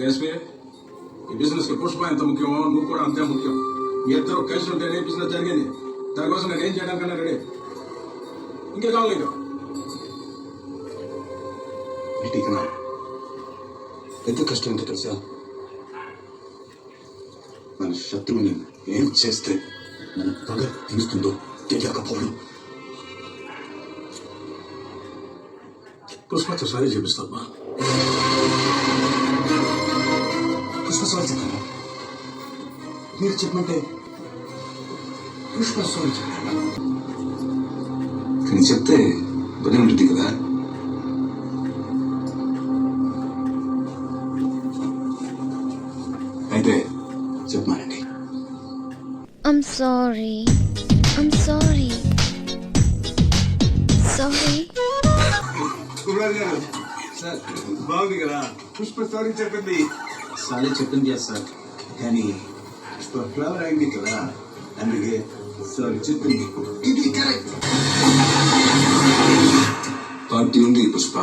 SP ఈ business కి పుష్ప ఎంత ముఖ్యమో నువ్వు కూడా అంతే ముఖ్యం. మీ ఇద్దరు కలిసి ఉంటేనే బిజినెస్ జరిగింది. దానికోసం నేను ఏం చేయడానికన్నా రెడీ. ఇంకే కావాలి ఇక పెద్ద కష్టం ఏంటో తెలుసా? మన శత్రువుని ఏం చేస్తే మన పగ తీరుస్తుందో తెలియకపోవడం. పుష్పతో సారీ చేపిస్తామా? పుష్ప సారీ చెప్పాను. మీరు చెప్పమంటే పుష్ప సారీ చెప్పాను. కానీ చెప్తే బదే ఉంటుంది కదా. అయితే చెప్పమానండి. I'm sorry. I'm sorry. Sorry. Sir బాగుంది కదా. పుష్ప సారీ చెప్పింది. సారీ చెప్పింది సార్, కానీ పుష్ప ఫ్లవర్ అయింది కదా, అందుకే సారీ చెప్పింది. ఇది కరెక్ట్. పార్టీ ఉంది పుష్ప.